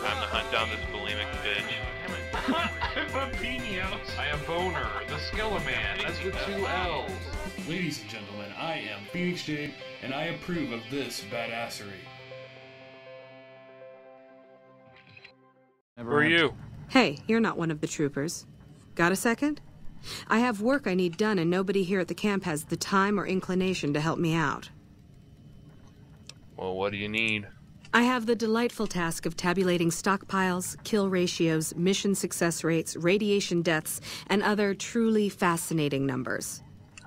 Time to hunt down this bulimic bitch. I'm Pino. I am Boner, the Skeleman. That's with 2 L's. Ladies and gentlemen, I am PhoenixJape, and I approve of this badassery. Who are you? Hey, you're not one of the troopers. Got a second? I have work I need done, and nobody here at the camp has the time or inclination to help me out. Well, what do you need? I have the delightful task of tabulating stockpiles, kill ratios, mission success rates, radiation deaths, and other truly fascinating numbers.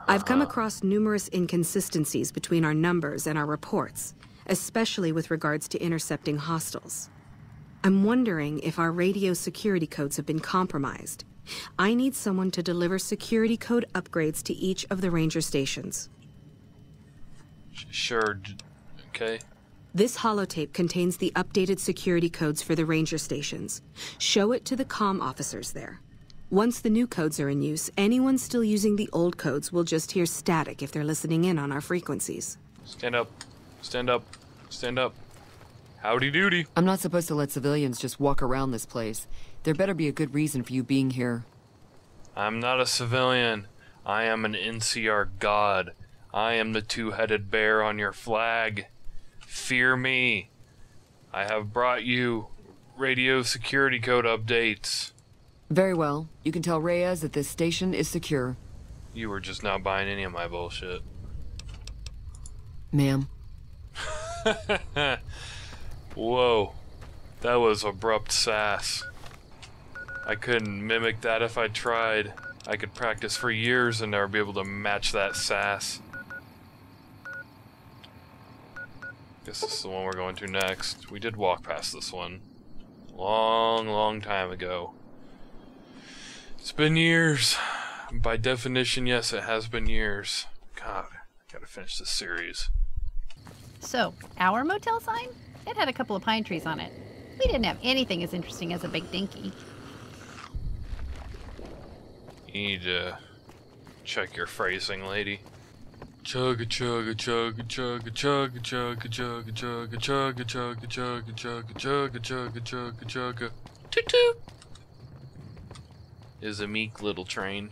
I've come across numerous inconsistencies between our numbers and our reports, especially with regards to intercepting hostiles. I'm wondering if our radio security codes have been compromised. I need someone to deliver security code upgrades to each of the ranger stations. Sure, okay. This holotape contains the updated security codes for the ranger stations. Show it to the comm officers there. Once the new codes are in use, anyone still using the old codes will just hear static if they're listening in on our frequencies. Stand up. Stand up. Stand up. Howdy doody. I'm not supposed to let civilians just walk around this place. There better be a good reason for you being here. I'm not a civilian. I am an NCR god. I am the two-headed bear on your flag. Fear me. I have brought you radio security code updates. Very well. You can tell Reyes that this station is secure. You were just not buying any of my bullshit. Ma'am. Whoa. That was abrupt sass. I couldn't mimic that if I tried. I could practice for years and never be able to match that sass. Guess this is the one we're going to next. We did walk past this one. Long time ago. It's been years. By definition, yes, it has been years. God, I gotta finish this series. So, our motel sign? It had a couple of pine trees on it. We didn't have anything as interesting as a big dinky. You need to check your phrasing, lady. Chugga chugga chugga chugga chugga chugga chugga chugga chugga chugga chugga chugga chugga chugga chugga chugga toot toot is a meek little train.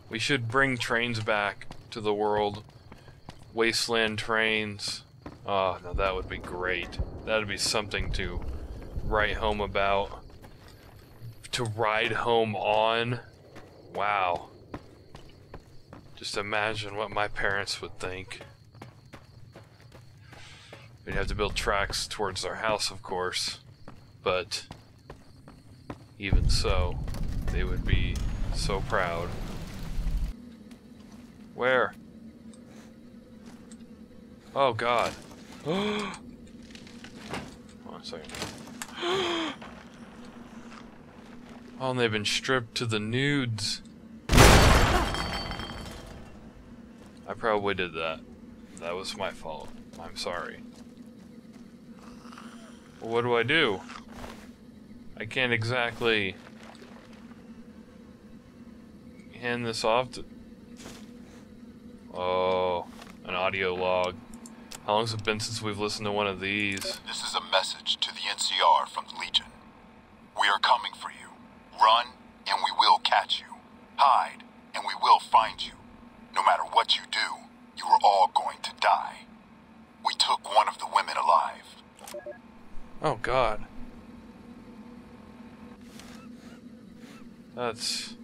We should bring trains back to the world. Wasteland trains. Oh, no, that would be great. That'd be something to write home about. To ride home on. Wow. Just imagine what my parents would think. We'd have to build tracks towards our house, of course. But even so, they would be so proud. Where? Oh God. Hold on a second. Oh, and they've been stripped to the nudes. I probably did that. That was my fault. I'm sorry. Well, what do I do? I can't exactly hand this off to... Oh, an audio log. How long's it been since we've listened to one of these? This is a message to the NCR from the Legion. We are coming for you. Run, and we will catch you. Hide, and we will find you. No matter what you do, you are all going to die. We took one of the women alive. Oh God. That's...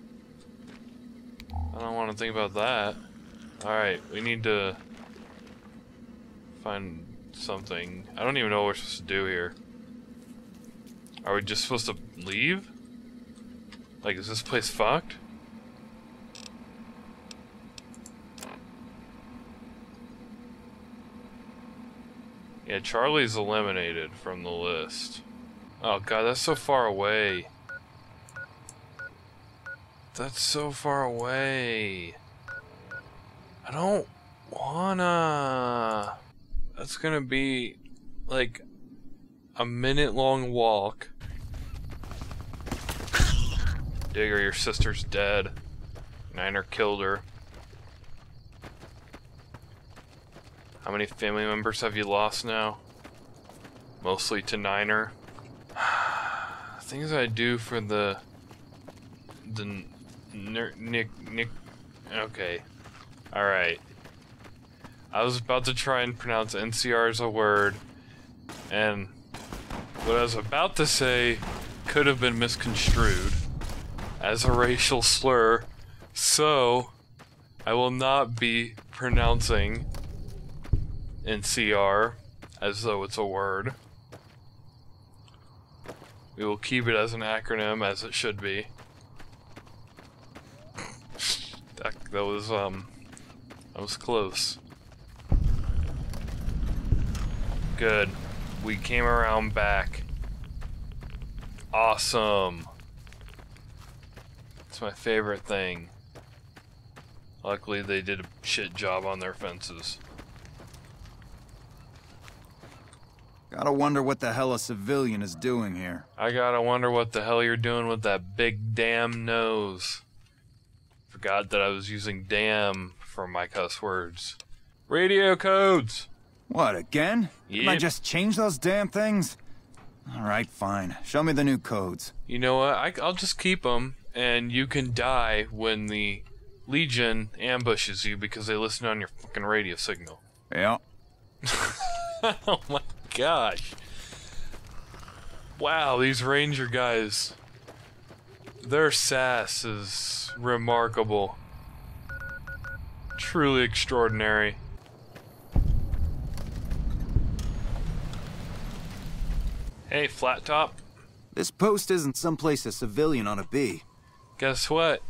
I don't want to think about that. Alright, we need to find something. I don't even know what we're supposed to do here. Are we just supposed to leave? Like, is this place fucked? Yeah, Charlie's eliminated from the list. Oh God, that's so far away. That's so far away. I don't wanna. That's gonna be like a minute-long walk. Digger, your sister's dead. Niner killed her. How many family members have you lost now? Mostly to Niner. Things I do for the Nick. Okay. Alright. I was about to try and pronounce NCR as a word, and what I was about to say could have been misconstrued as a racial slur, so I will not be pronouncing NCR as though it's a word. We will keep it as an acronym, as it should be. That was close. Good. We came around back. Awesome. It's my favorite thing. Luckily, they did a shit job on their fences. Gotta wonder what the hell a civilian is doing here. I gotta wonder what the hell you're doing with that big damn nose. Forgot that I was using damn for my cuss words. Radio codes! What, again? Yep. Can I just change those damn things? Alright, fine. Show me the new codes. You know what? I'll just keep them, and you can die when the Legion ambushes you because they listen on your fucking radio signal. Yeah. Oh my gosh. Wow, these Ranger guys. Their sass is remarkable. Truly extraordinary. Hey, Flat Top. This post isn't someplace a civilian ought to be. Guess what?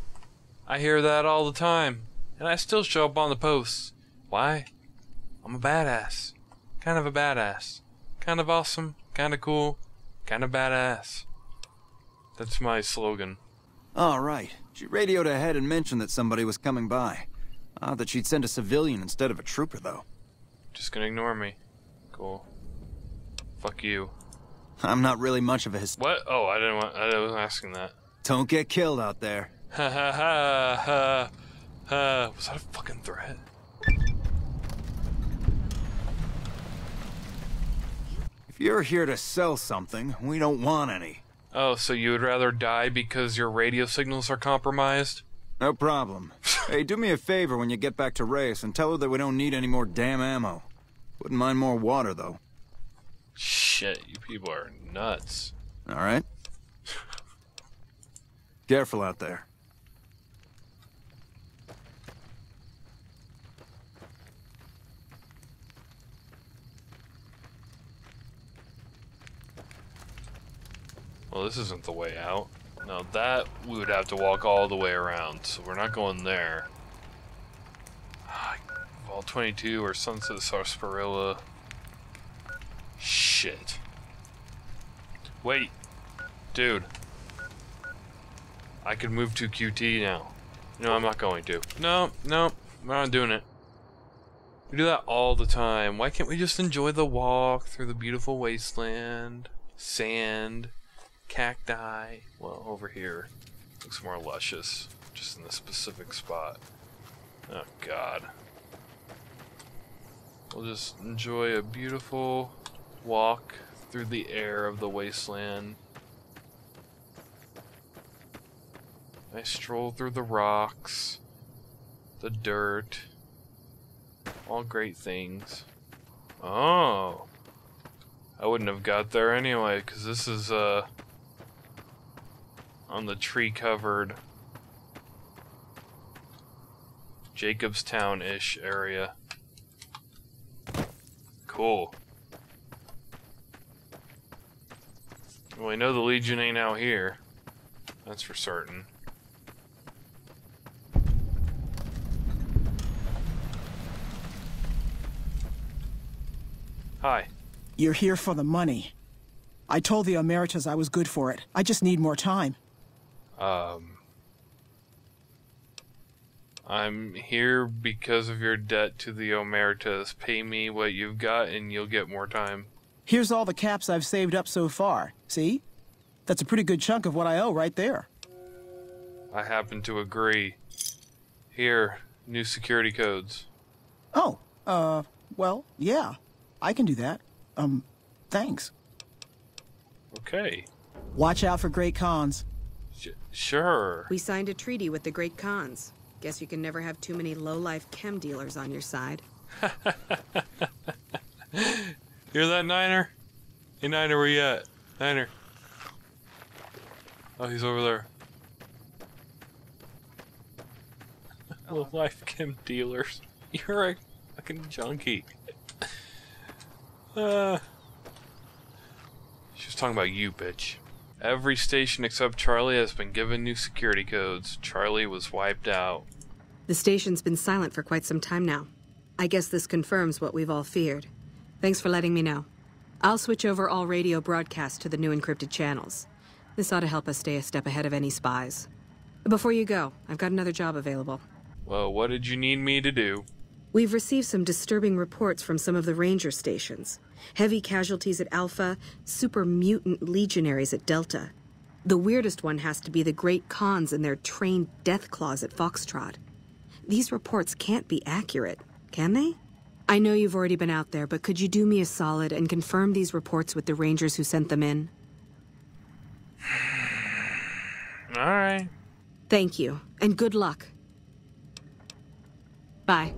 I hear that all the time, and I still show up on the posts. Why? I'm a badass. Kind of a badass. Kind of awesome, kind of cool, kind of badass. That's my slogan. All right. She radioed ahead and mentioned that somebody was coming by. Odd that she'd send a civilian instead of a trooper, though. Just gonna ignore me. Cool. Fuck you. I'm not really much of a What? Oh, I wasn't asking that. Don't get killed out there. Ha ha ha ha ha. Was that a fucking threat? If you're here to sell something, we don't want any. Oh, so you would rather die because your radio signals are compromised? No problem. Hey, do me a favor when you get back to Reyes and tell her that we don't need any more damn ammo. Wouldn't mind more water, though. Shit, you people are nuts. All right? Careful out there. Well, this isn't the way out. Now that we would have to walk all the way around, so we're not going there. Vault 22 or Sunset Sarsaparilla. Shit. Wait. Dude. I could move to QT now. No, I'm not going to. No, we're not doing it. We do that all the time. Why can't we just enjoy the walk through the beautiful wasteland? Sand. Cacti. Well, over here. Looks more luscious. Just in this specific spot. Oh, God. We'll just enjoy a beautiful walk through the air of the wasteland. Nice stroll through the rocks. The dirt. All great things. Oh. I wouldn't have got there anyway, because this is, on the tree-covered Jacobstown-ish area. Cool. Well, I know the Legion ain't out here. That's for certain. Hi. You're here for the money. I told the Emeritus I was good for it. I just need more time. I'm here because of your debt to the Emeritus. Pay me what you've got and you'll get more time. Here's all the caps I've saved up so far. See? That's a pretty good chunk of what I owe right there. I happen to agree. Here, new security codes. Oh, well, yeah. I can do that. Thanks. Okay. Watch out for great cons. Sure. We signed a treaty with the Great Khans. Guess you can never have too many low-life chem dealers on your side. Hear that, Niner? Hey, Niner, where you at? Niner. Oh, he's over there. Low-life chem dealers. You're a fucking junkie. She was talking about you, bitch. Every station except Charlie has been given new security codes. Charlie was wiped out. The station's been silent for quite some time now. I guess this confirms what we've all feared. Thanks for letting me know. I'll switch over all radio broadcasts to the new encrypted channels. This ought to help us stay a step ahead of any spies. Before you go, I've got another job available. Well, what did you need me to do? We've received some disturbing reports from some of the ranger stations. Heavy casualties at Alpha, super mutant legionaries at Delta. The weirdest one has to be the Great Khans and their trained death claws at Foxtrot. These reports can't be accurate, can they? I know you've already been out there, but could you do me a solid and confirm these reports with the rangers who sent them in? All right. Thank you, and good luck. Bye.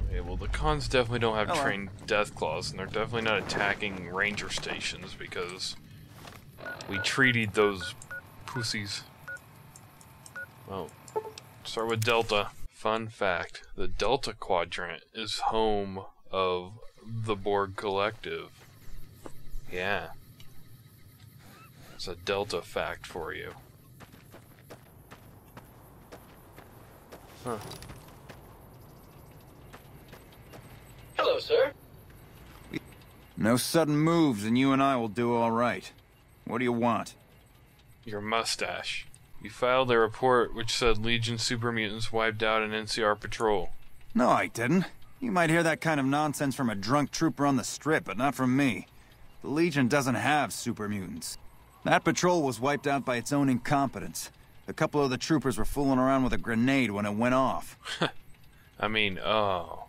Okay, well, the cons definitely don't have trained death claws, and they're definitely not attacking ranger stations because we treated those pussies. Well, start with Delta. Fun fact, the Delta Quadrant is home of the Borg Collective. Yeah. It's a Delta fact for you. Huh. Hello, sir. No sudden moves and you and I will do all right. What do you want? Your mustache. You filed a report which said Legion super mutants wiped out an NCR patrol. No, I didn't. You might hear that kind of nonsense from a drunk trooper on the strip, but not from me. The Legion doesn't have super mutants. That patrol was wiped out by its own incompetence. A couple of the troopers were fooling around with a grenade when it went off. I mean, oh.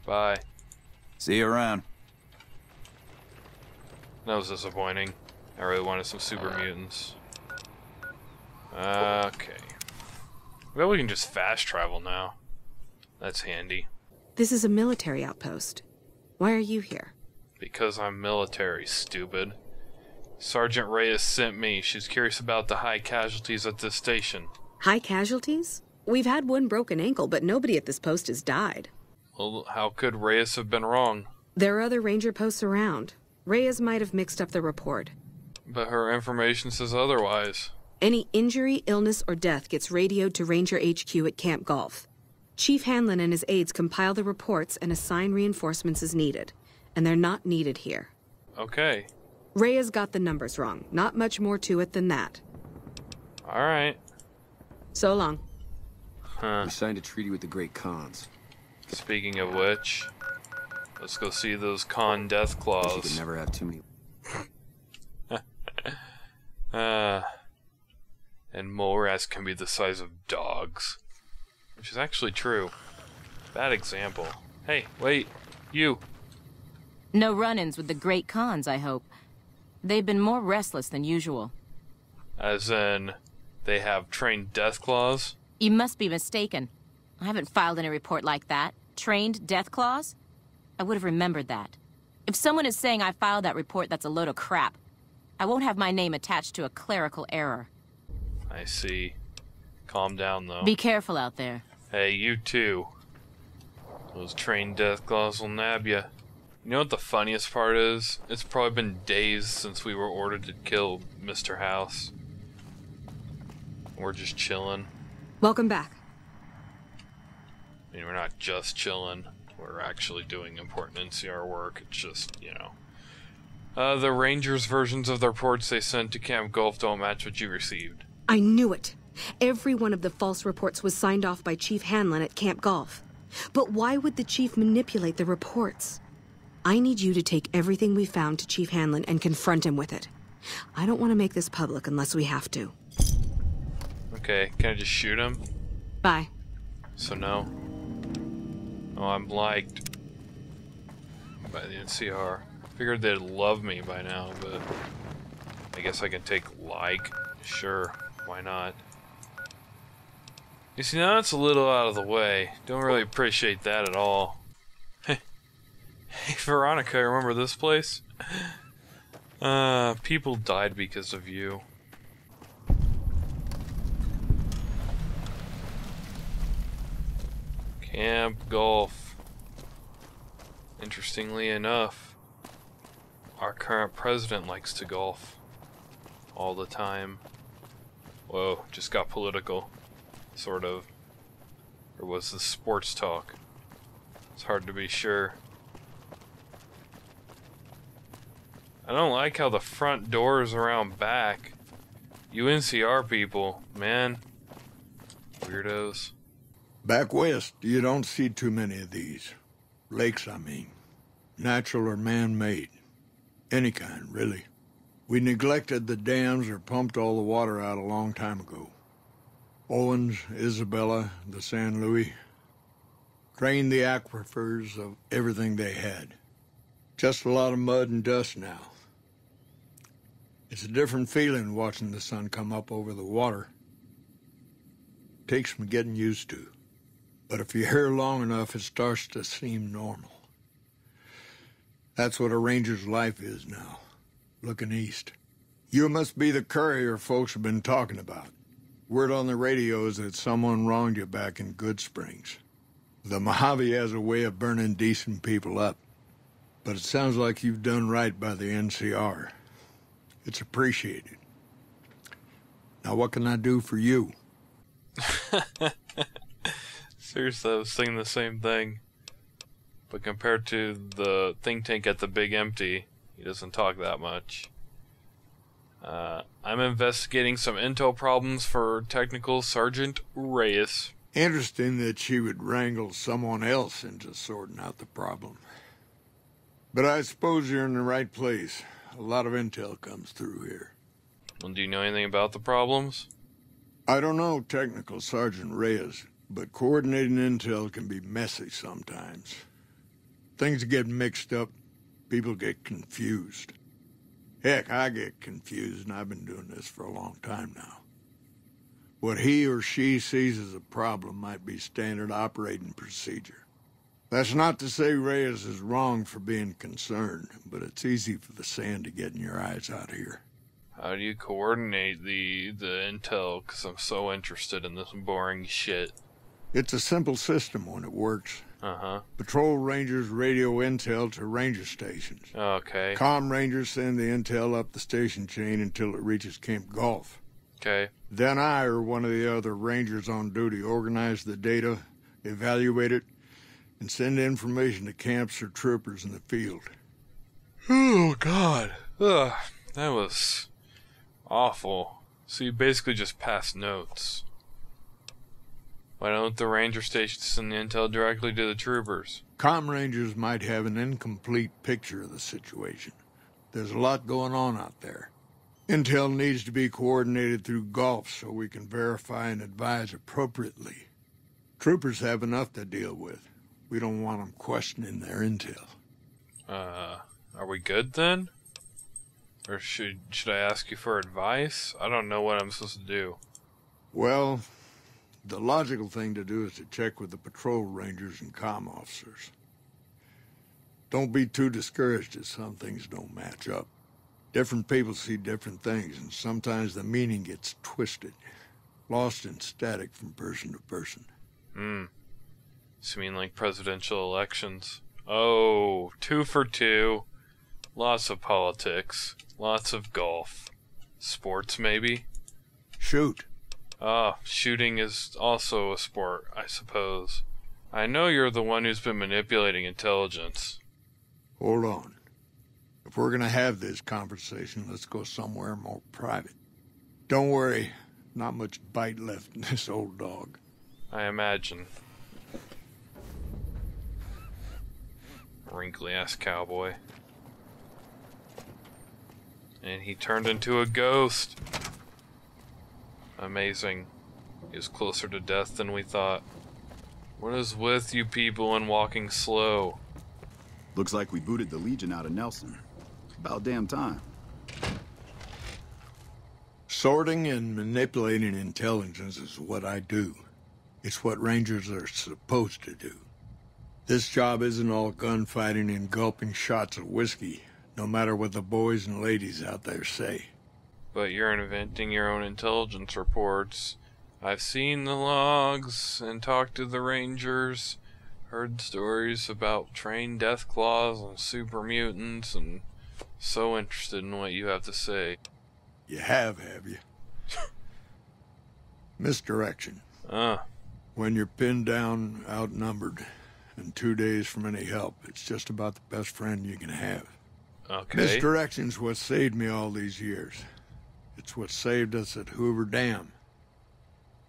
Bye. See you around. That was disappointing. I really wanted some super mutants. Okay. Well, we can just fast travel now. That's handy. This is a military outpost. Why are you here? Because I'm military, stupid. Sergeant Reyes sent me. She's curious about the high casualties at this station. High casualties? We've had one broken ankle, but nobody at this post has died. Well, how could Reyes have been wrong? There are other ranger posts around. Reyes might have mixed up the report. But her information says otherwise. Any injury, illness, or death gets radioed to Ranger HQ at Camp Golf. Chief Hanlon and his aides compile the reports and assign reinforcements as needed. And they're not needed here. Okay. Reyes got the numbers wrong. Not much more to it than that. Alright. So long. Huh. We signed a treaty with the Great Khans. Speaking of which, let's go see those Khan death claws. You could never have too many. And mole rats can be the size of dogs. Which is actually true. Bad example. Hey, wait. You. No run-ins with the Great Khans, I hope. They've been more restless than usual. As in, they have trained death claws? You must be mistaken. I haven't filed any report like that. Trained death claws? I would have remembered that. If someone is saying I filed that report, that's a load of crap. I won't have my name attached to a clerical error. I see. Calm down, though. Be careful out there. Hey, you too. Those trained death claws will nab ya. You know what the funniest part is? It's probably been days since we were ordered to kill Mr. House. We're just chilling. Welcome back. I mean, we're not just chilling. We're actually doing important NCR work. It's just, you know. The Rangers' versions of the reports they sent to Camp Gulf don't match what you received. I knew it. Every one of the false reports was signed off by Chief Hanlon at Camp Golf. But why would the Chief manipulate the reports? I need you to take everything we found to Chief Hanlon and confront him with it. I don't want to make this public unless we have to. Okay, can I just shoot him? Bye. So no. Oh, I'm liked by the NCR. Figured they'd love me by now, but I guess I can take like. Sure, why not? You see, now that's a little out of the way. Don't really appreciate that at all. Hey, Veronica, remember this place? People died because of you. Camp Golf. Interestingly enough, our current president likes to golf. All the time. Whoa, just got political. Sort of. Or was this sports talk? It's hard to be sure. I don't like how the front door is around back. You NCR people, man. Weirdos. Back west, you don't see too many of these. Lakes, I mean. Natural or man-made. Any kind, really. We neglected the dams or pumped all the water out a long time ago. Owens, Isabella, the San Luis. Drained the aquifers of everything they had. Just a lot of mud and dust now. It's a different feeling watching the sun come up over the water. Takes some getting used to. But if you're here long enough, it starts to seem normal. That's what a ranger's life is now. Looking east. You must be the courier folks have been talking about. Word on the radio is that someone wronged you back in Good Springs. The Mojave has a way of burning decent people up. But it sounds like you've done right by the NCR. It's appreciated. Now what can I do for you? Seriously, I was thinking the same thing. But compared to the think tank at the Big Empty, he doesn't talk that much. I'm investigating some intel problems for Technical Sergeant Reyes. Interesting that she would wrangle someone else into sorting out the problem. But I suppose you're in the right place. A lot of intel comes through here. Well, do you know anything about the problems? I don't know Technical Sergeant Reyes, but coordinating intel can be messy sometimes. Things get mixed up, people get confused. Heck, I get confused, and I've been doing this for a long time now. What he or she sees as a problem might be standard operating procedure. That's not to say Reyes is wrong for being concerned, but it's easy for the sand to get in your eyes out here. How do you coordinate the intel? Because I'm so interested in this boring shit. It's a simple system when it works. Uh-huh. Patrol rangers radio intel to ranger stations. Okay. Comm rangers send the intel up the station chain until it reaches Camp Golf. Okay. Then I or one of the other rangers on duty organize the data, evaluate it, and send information to camps or troopers in the field. Oh, God. Ugh, that was awful. So you basically just pass notes. Why don't the ranger stations send the intel directly to the troopers? Comm rangers might have an incomplete picture of the situation. There's a lot going on out there. Intel needs to be coordinated through Golf so we can verify and advise appropriately. Troopers have enough to deal with. We don't want them questioning their intel. Are we good then? Or should I ask you for advice? I don't know what I'm supposed to do. Well, the logical thing to do is to check with the patrol rangers and comm officers. Don't be too discouraged if some things don't match up. Different people see different things, and sometimes the meaning gets twisted, lost in static from person to person. So you mean like presidential elections? Oh, 2 for 2. Lots of politics. Lots of golf. Sports, maybe? Shoot. Shooting is also a sport, I suppose. I know you're the one who's been manipulating intelligence. Hold on. If we're gonna have this conversation, let's go somewhere more private. Don't worry, not much bite left in this old dog. I imagine. Wrinkly-ass cowboy. And he turned into a ghost. Amazing. He was closer to death than we thought. What is with you people and walking slow? Looks like we booted the Legion out of Nelson. About damn time. Sorting and manipulating intelligence is what I do. It's what Rangers are supposed to do. This job isn't all gunfighting and gulping shots of whiskey, no matter what the boys and ladies out there say. But you're inventing your own intelligence reports. I've seen the logs and talked to the Rangers, heard stories about trained deathclaws and super mutants, and so interested in what you have to say. You have you? Misdirection. When you're pinned down, outnumbered, and 2 days from any help, it's just about the best friend you can have. Okay. Misdirection's what saved me all these years. It's what saved us at Hoover Dam.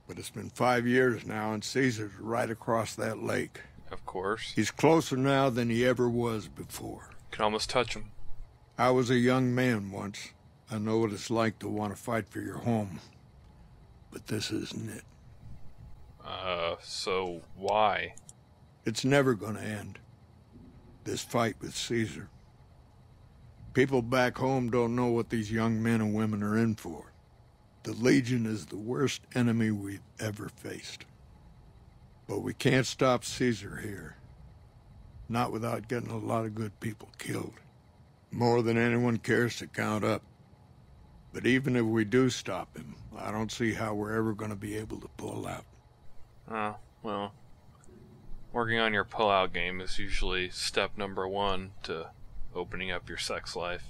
But it's been 5 years now, and Caesar's right across that lake. Of course. He's closer now than he ever was before. Can almost touch him. I was a young man once. I know what it's like to want to fight for your home. But this isn't it. So why? It's never gonna end. This fight with Caesar. People back home don't know what these young men and women are in for. The Legion is the worst enemy we've ever faced. But we can't stop Caesar here. Not without getting a lot of good people killed. More than anyone cares to count up. But even if we do stop him, I don't see how we're ever going to be able to pull out. Well, working on your pull-out game is usually step number 1 to opening up your sex life.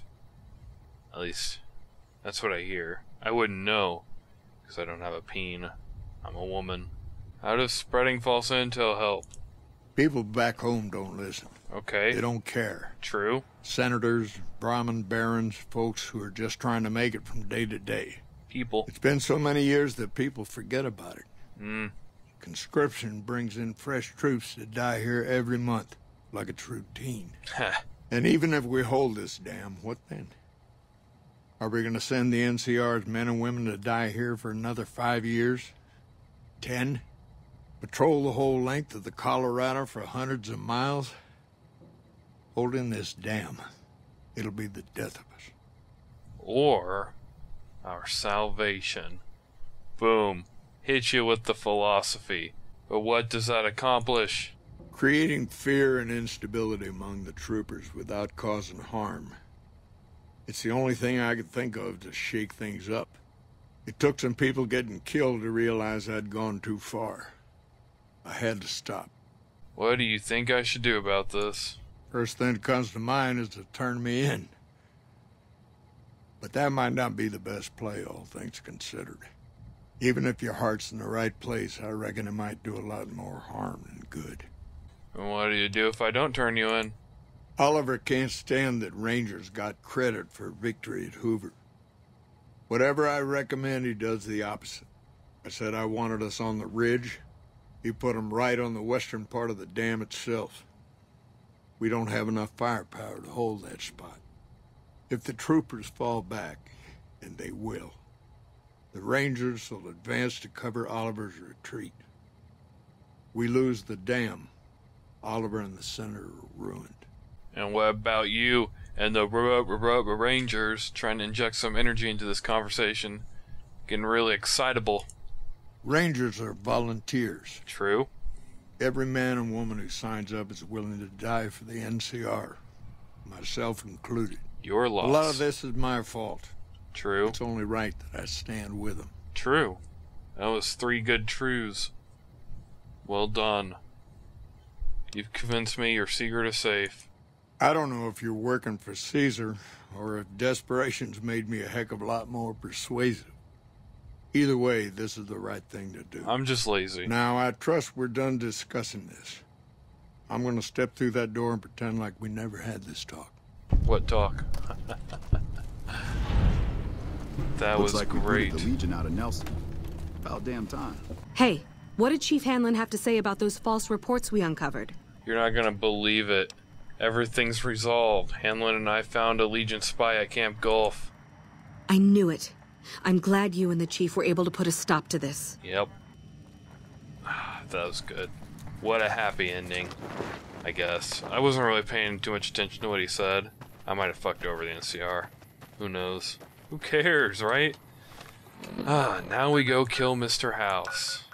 At least, that's what I hear. I wouldn't know, because I don't have a peen. I'm a woman. How does spreading false intel help? People back home don't listen. Okay. They don't care. True. Senators, Brahmin barons, folks who are just trying to make it from day to day. People. It's been so many years that people forget about it. Conscription brings in fresh troops that die here every month, like it's routine. And even if we hold this dam, what then? Are we going to send the NCR's men and women to die here for another 5 years? 10? Patrol the whole length of the Colorado for hundreds of miles? Holding this dam, it'll be the death of us. Or our salvation. Boom. Hit you with the philosophy. But what does that accomplish? Creating fear and instability among the troopers without causing harm. It's the only thing I could think of to shake things up. It took some people getting killed to realize I'd gone too far. I had to stop. What do you think I should do about this? First thing that comes to mind is to turn me in. But that might not be the best play, all things considered. Even if your heart's in the right place, I reckon it might do a lot more harm than good. And what do you do if I don't turn you in? Oliver can't stand that Rangers got credit for victory at Hoover. Whatever I recommend, he does the opposite. I said I wanted us on the ridge. He put them right on the western part of the dam itself. We don't have enough firepower to hold that spot. If the troopers fall back, and they will, the Rangers will advance to cover Oliver's retreat. We lose the dam. Oliver and the center are ruined. And what about you and the Rangers trying to inject some energy into this conversation? Getting really excitable. Rangers are volunteers. True. Every man and woman who signs up is willing to die for the NCR, myself included. Your loss. A lot of this is my fault. True. It's only right that I stand with them. True. That was 3 good truths. Well done. You've convinced me your secret is safe. I don't know if you're working for Caesar, or if desperation's made me a heck of a lot more persuasive. Either way, this is the right thing to do. I'm just lazy. Now, I trust we're done discussing this. I'm gonna step through that door and pretend like we never had this talk. What talk? That Looks was like great. We booted the Legion out of Nelson. About damn time. Hey, what did Chief Hanlon have to say about those false reports we uncovered? You're not gonna believe it. Everything's resolved. Hanlon and I found a Legion spy at Camp Gulf. I knew it. I'm glad you and the Chief were able to put a stop to this. Yep. That was good. What a happy ending, I guess. I wasn't really paying too much attention to what he said. I might have fucked over the NCR. Who knows? Who cares, right? Now we go kill Mr. House.